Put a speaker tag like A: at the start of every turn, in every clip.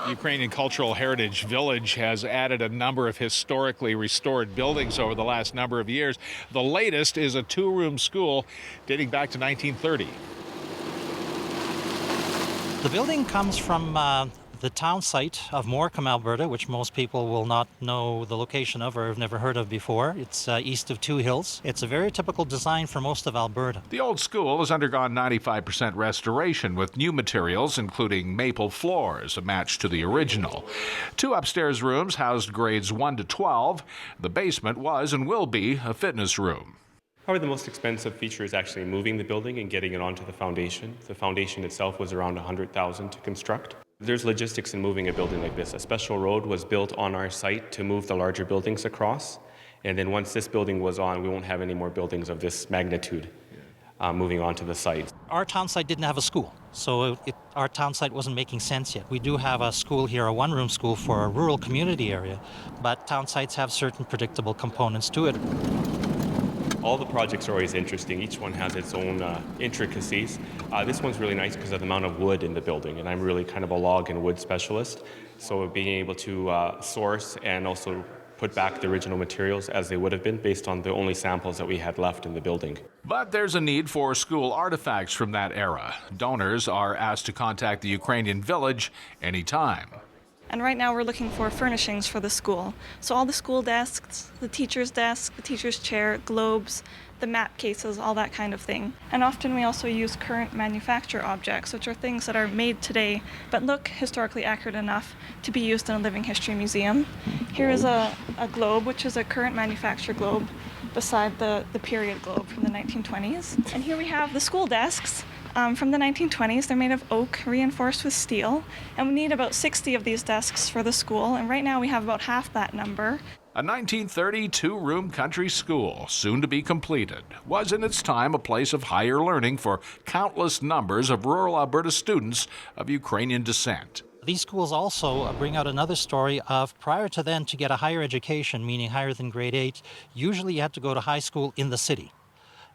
A: Ukrainian Cultural Heritage Village has added a number of historically restored buildings over the last number of years. The latest is a two-room school dating back to 1930.
B: The building comes from the town site of Morecambe, Alberta, which most people will not know the location of or have never heard of before. It's east of Two Hills. It's a very typical design for most of Alberta.
A: The old school has undergone 95% restoration with new materials, including maple floors, a match to the original. Two upstairs rooms housed grades 1 to 12. The basement was and will be a fitness room.
C: Probably the most expensive feature is actually moving the building and getting it onto the foundation. The foundation itself was around $100,000 to construct. There's logistics in moving a building like this. A special road was built on our site to move the larger buildings across. And then once this building was on, we won't have any more buildings of this magnitude moving onto the site.
B: Our town site didn't have a school, so our town site wasn't making sense yet. We do have a school here, a one-room school for a rural community area, but town sites have certain predictable components to it.
C: All the projects are always interesting. Each one has its own intricacies. This one's really nice because of the amount of wood in the building, and I'm really kind of a log and wood specialist. So being able to source and also put back the original materials as they would have been based on the only samples that we had left in the building.
A: But there's a need for school artifacts from that era. Donors are asked to contact the Ukrainian Village anytime.
D: And right now we're looking for furnishings for the school. So all the school desks, the teacher's desk, the teacher's chair, globes, the map cases, all that kind of thing. And often we also use current manufacture objects, which are things that are made today but look historically accurate enough to be used in a living history museum. Here is a globe, which is a current manufacture globe beside the period globe from the 1920s. And here we have the school desks. From the 1920s. They're made of oak, reinforced with steel, and we need about 60 of these desks for the school, and right now we have about half that number.
A: A 1930 two-room country school, soon to be completed, was in its time a place of higher learning for countless numbers of rural Alberta students of Ukrainian descent.
B: These schools also bring out another story of prior to then, to get a higher education, meaning higher than grade 8, usually you had to go to high school in the city.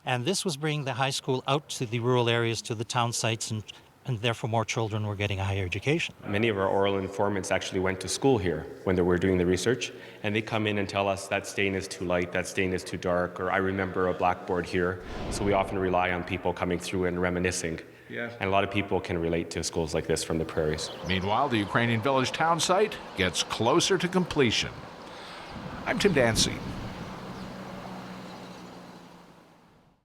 B: And this was bringing the high school out to the rural areas, to the town sites, and therefore more children were getting a higher education.
C: Many of our oral informants actually went to school here when they were doing the research, and they come in and tell us that stain is too light, that stain is too dark, or I remember a blackboard here. So we often rely on people coming through and reminiscing. Yeah. And a lot of people can relate to schools like this from the prairies.
A: Meanwhile, the Ukrainian Village town site gets closer to completion. I'm Dancy.